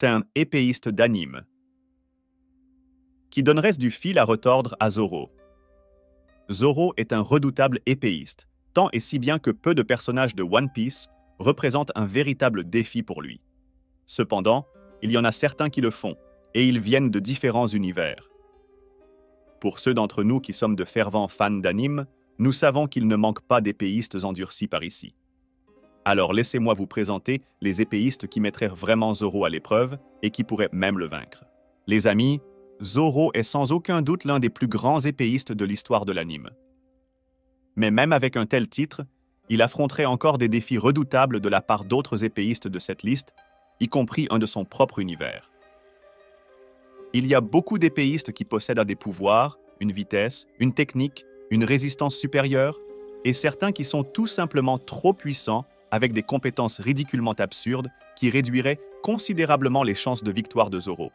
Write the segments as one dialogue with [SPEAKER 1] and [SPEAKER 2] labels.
[SPEAKER 1] un épéiste d'anime, qui donnerait du fil à retordre à Zoro. Zoro est un redoutable épéiste, tant et si bien que peu de personnages de One Piece représentent un véritable défi pour lui. Cependant, il y en a certains qui le font, et ils viennent de différents univers. Pour ceux d'entre nous qui sommes de fervents fans d'anime, nous savons qu'il ne manque pas d'épéistes endurcis par ici. Alors laissez-moi vous présenter les épéistes qui mettraient vraiment Zoro à l'épreuve et qui pourraient même le vaincre. Les amis, Zoro est sans aucun doute l'un des plus grands épéistes de l'histoire de l'anime. Mais même avec un tel titre, il affronterait encore des défis redoutables de la part d'autres épéistes de cette liste, y compris un de son propre univers. Il y a beaucoup d'épéistes qui possèdent des pouvoirs, une vitesse, une technique, une résistance supérieure, et certains qui sont tout simplement trop puissants avec des compétences ridiculement absurdes qui réduiraient considérablement les chances de victoire de Zoro.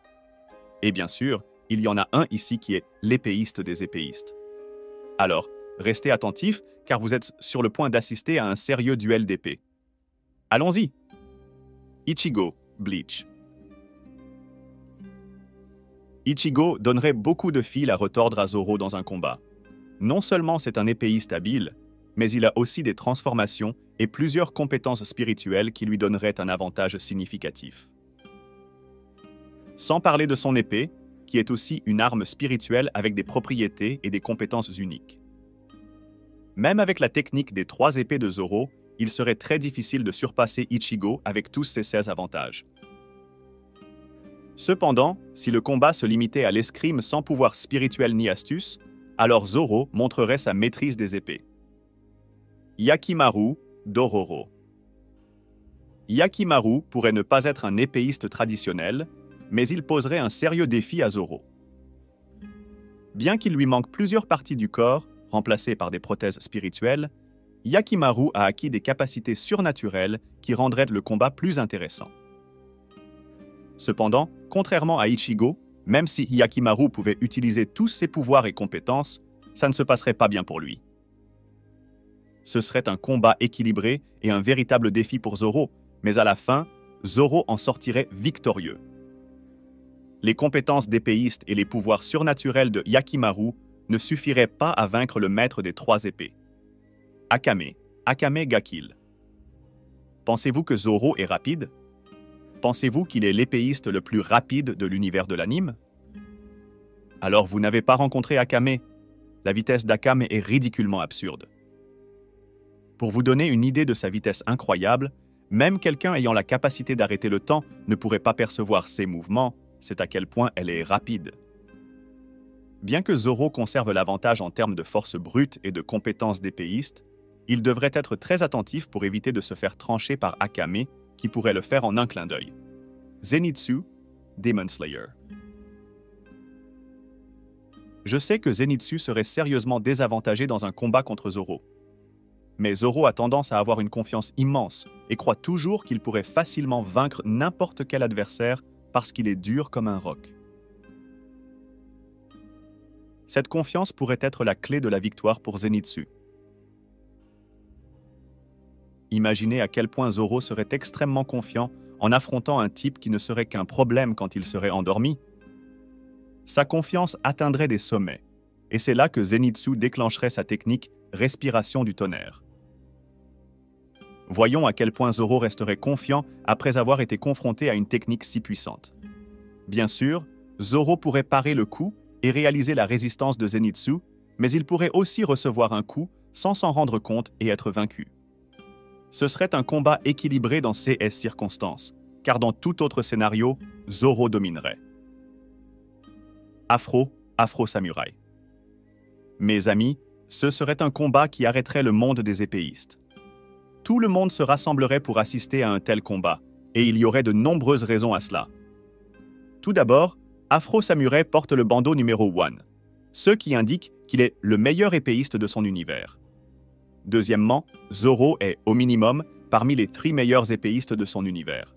[SPEAKER 1] Et bien sûr, il y en a un ici qui est l'épéiste des épéistes. Alors, restez attentifs car vous êtes sur le point d'assister à un sérieux duel d'épées. Allons-y! Ichigo, Bleach. Ichigo donnerait beaucoup de fil à retordre à Zoro dans un combat. Non seulement c'est un épéiste habile, mais il a aussi des transformations et plusieurs compétences spirituelles qui lui donneraient un avantage significatif. Sans parler de son épée, qui est aussi une arme spirituelle avec des propriétés et des compétences uniques. Même avec la technique des 3 épées de Zoro, il serait très difficile de surpasser Ichigo avec tous ces 16 avantages. Cependant, si le combat se limitait à l'escrime sans pouvoir spirituel ni astuce, alors Zoro montrerait sa maîtrise des épées. Yakimaru Dororo. Yakimaru pourrait ne pas être un épéiste traditionnel, mais il poserait un sérieux défi à Zoro. Bien qu'il lui manque plusieurs parties du corps, remplacées par des prothèses spirituelles, Yakimaru a acquis des capacités surnaturelles qui rendraient le combat plus intéressant. Cependant, contrairement à Ichigo, même si Yakimaru pouvait utiliser tous ses pouvoirs et compétences, ça ne se passerait pas bien pour lui. Ce serait un combat équilibré et un véritable défi pour Zoro, mais à la fin, Zoro en sortirait victorieux. Les compétences d'épéiste et les pouvoirs surnaturels de Yakimaru ne suffiraient pas à vaincre le maître des 3 épées. Akame ga Kill. Pensez-vous que Zoro est rapide? Pensez-vous qu'il est l'épéiste le plus rapide de l'univers de l'anime? Alors vous n'avez pas rencontré Akame. La vitesse d'Akame est ridiculement absurde. Pour vous donner une idée de sa vitesse incroyable, même quelqu'un ayant la capacité d'arrêter le temps ne pourrait pas percevoir ses mouvements, c'est à quel point elle est rapide. Bien que Zoro conserve l'avantage en termes de force brute et de compétences d'épéiste, il devrait être très attentif pour éviter de se faire trancher par Akame, qui pourrait le faire en un clin d'œil. Zenitsu, Demon Slayer. Je sais que Zenitsu serait sérieusement désavantagé dans un combat contre Zoro. Mais Zoro a tendance à avoir une confiance immense et croit toujours qu'il pourrait facilement vaincre n'importe quel adversaire parce qu'il est dur comme un roc. Cette confiance pourrait être la clé de la victoire pour Zenitsu. Imaginez à quel point Zoro serait extrêmement confiant en affrontant un type qui ne serait qu'un problème quand il serait endormi. Sa confiance atteindrait des sommets, et c'est là que Zenitsu déclencherait sa technique respiration du tonnerre. Voyons à quel point Zoro resterait confiant après avoir été confronté à une technique si puissante. Bien sûr, Zoro pourrait parer le coup et réaliser la résistance de Zenitsu, mais il pourrait aussi recevoir un coup sans s'en rendre compte et être vaincu. Ce serait un combat équilibré dans ces circonstances, car dans tout autre scénario, Zoro dominerait. Afro Samurai. Mes amis, ce serait un combat qui arrêterait le monde des épéistes. Tout le monde se rassemblerait pour assister à un tel combat, et il y aurait de nombreuses raisons à cela. Tout d'abord, Afro Samurai porte le bandeau numéro 1, ce qui indique qu'il est le meilleur épéiste de son univers. Deuxièmement, Zoro est, au minimum, parmi les 3 meilleurs épéistes de son univers.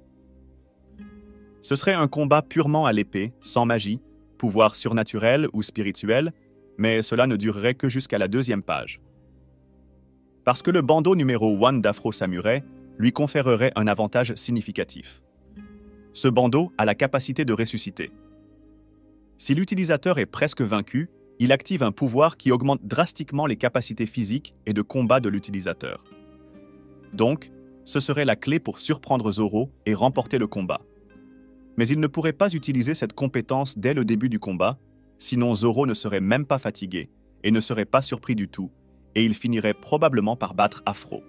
[SPEAKER 1] Ce serait un combat purement à l'épée, sans magie, pouvoir surnaturel ou spirituel, mais cela ne durerait que jusqu'à la 2e page. Parce que le bandeau numéro 1 d'Afro Samurai lui conférerait un avantage significatif. ce bandeau a la capacité de ressusciter. Si l'utilisateur est presque vaincu, il active un pouvoir qui augmente drastiquement les capacités physiques et de combat de l'utilisateur. Donc, ce serait la clé pour surprendre Zoro et remporter le combat. Mais il ne pourrait pas utiliser cette compétence dès le début du combat, sinon Zoro ne serait même pas fatigué et ne serait pas surpris du tout, et il finirait probablement par battre Afro.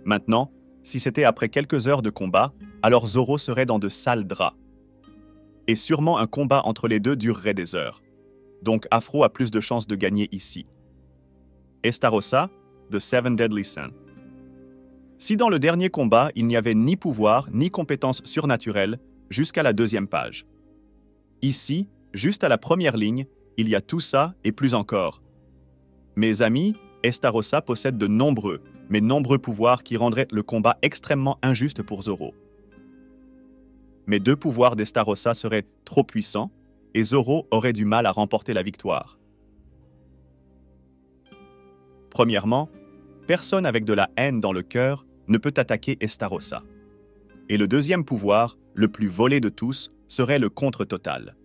[SPEAKER 1] Maintenant, si c'était après quelques heures de combat, alors Zoro serait dans de sales draps. Et sûrement un combat entre les deux durerait des heures. Donc Afro a plus de chances de gagner ici. Estarossa, The Seven Deadly Sins. Si dans le dernier combat, il n'y avait ni pouvoir ni compétences surnaturelles, jusqu'à la deuxième page. Ici, juste à la première ligne, il y a tout ça et plus encore. Mes amis, Estarossa possède de nombreux, mais nombreux pouvoirs qui rendraient le combat extrêmement injuste pour Zoro. Mais deux pouvoirs d'Estarossa seraient trop puissants et Zoro aurait du mal à remporter la victoire. Premièrement, personne avec de la haine dans le cœur ne peut attaquer Estarossa. Et le deuxième pouvoir, le plus volé de tous, serait le contre total.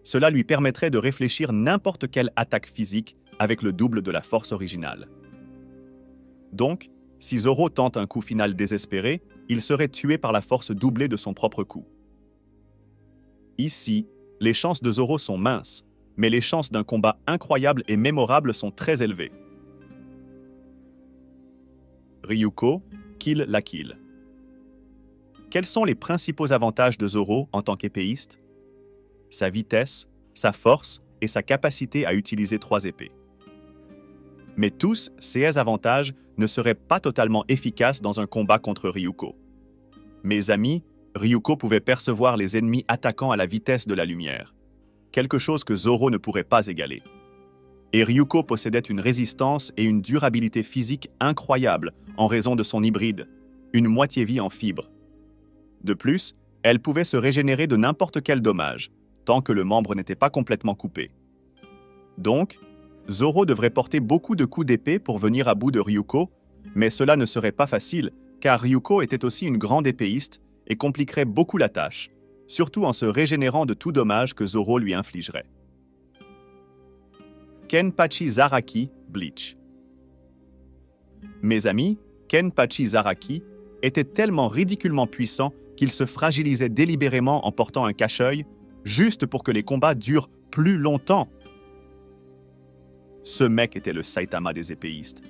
[SPEAKER 1] Cela lui permettrait de réfléchir n'importe quelle attaque physique avec le double de la force originale. Donc, si Zoro tente un coup final désespéré, il serait tué par la force doublée de son propre coup. Ici, les chances de Zoro sont minces, mais les chances d'un combat incroyable et mémorable sont très élevées. Ryuko, Kill la Kill. Quels sont les principaux avantages de Zoro en tant qu'épéiste? Sa vitesse, sa force et sa capacité à utiliser 3 épées. Mais tous ces avantages ne seraient pas totalement efficaces dans un combat contre Ryuko. Mes amis, Ryuko pouvait percevoir les ennemis attaquant à la vitesse de la lumière, quelque chose que Zoro ne pourrait pas égaler. Et Ryuko possédait une résistance et une durabilité physique incroyables en raison de son hybride, une moitié-vie en fibres. De plus, elle pouvait se régénérer de n'importe quel dommage, tant que le membre n'était pas complètement coupé. Donc, Zoro devrait porter beaucoup de coups d'épée pour venir à bout de Ryuko, mais cela ne serait pas facile, car Ryuko était aussi une grande épéiste et compliquerait beaucoup la tâche, surtout en se régénérant de tout dommage que Zoro lui infligerait. Kenpachi Zaraki, Bleach. Mes amis, Kenpachi Zaraki était tellement ridiculement puissant qu'il se fragilisait délibérément en portant un cache-œil, juste pour que les combats durent plus longtemps. Ce mec était le Saitama des épéistes.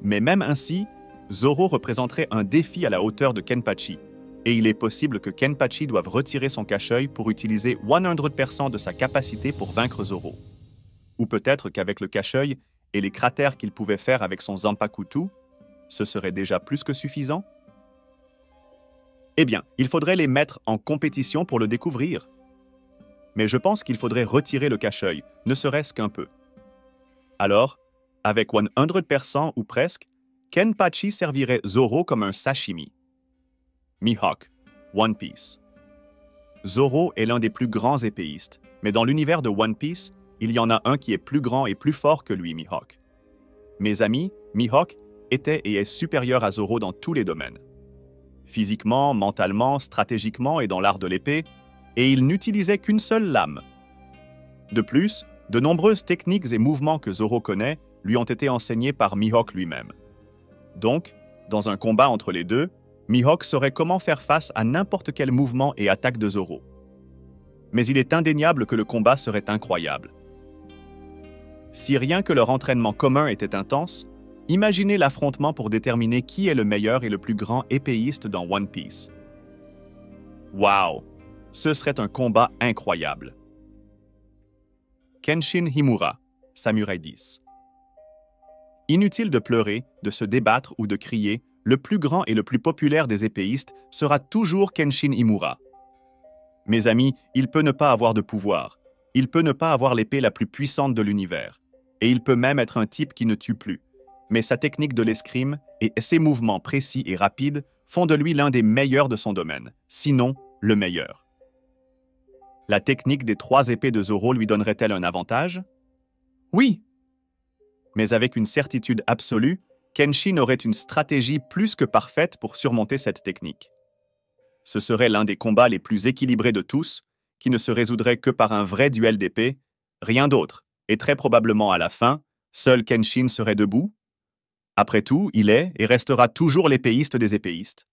[SPEAKER 1] Mais même ainsi, Zoro représenterait un défi à la hauteur de Kenpachi, et il est possible que Kenpachi doive retirer son cache-œil pour utiliser 100% de sa capacité pour vaincre Zoro. Ou peut-être qu'avec le cache-œil et les cratères qu'il pouvait faire avec son Zanpakutu, ce serait déjà plus que suffisant? Eh bien, il faudrait les mettre en compétition pour le découvrir. Mais je pense qu'il faudrait retirer le cache-œil, ne serait-ce qu'un peu. Alors, avec 100% ou presque, Kenpachi servirait Zoro comme un sashimi. Mihawk, One Piece. Zoro est l'un des plus grands épéistes, mais dans l'univers de One Piece, il y en a un qui est plus grand et plus fort que lui, Mihawk. Mes amis, Mihawk était et est supérieur à Zoro dans tous les domaines. Physiquement, mentalement, stratégiquement et dans l'art de l'épée, et il n'utilisait qu'une seule lame. De plus, de nombreuses techniques et mouvements que Zoro connaît lui ont été enseignés par Mihawk lui-même. Donc, dans un combat entre les deux, Mihawk saurait comment faire face à n'importe quel mouvement et attaque de Zoro. Mais il est indéniable que le combat serait incroyable. Si rien que leur entraînement commun était intense, imaginez l'affrontement pour déterminer qui est le meilleur et le plus grand épéiste dans One Piece. Waouh! Ce serait un combat incroyable. Kenshin Himura, Samurai 10. Inutile de pleurer, de se débattre ou de crier, le plus grand et le plus populaire des épéistes sera toujours Kenshin Himura. Mes amis, il peut ne pas avoir de pouvoir, il peut ne pas avoir l'épée la plus puissante de l'univers, et il peut même être un type qui ne tue plus. Mais sa technique de l'escrime et ses mouvements précis et rapides font de lui l'un des meilleurs de son domaine, sinon le meilleur. La technique des 3 épées de Zoro lui donnerait-elle un avantage? Oui! Mais avec une certitude absolue, Kenshin aurait une stratégie plus que parfaite pour surmonter cette technique. Ce serait l'un des combats les plus équilibrés de tous, qui ne se résoudrait que par un vrai duel d'épée, rien d'autre, et très probablement à la fin, seul Kenshin serait debout. Après tout, il est et restera toujours l'épéiste des épéistes.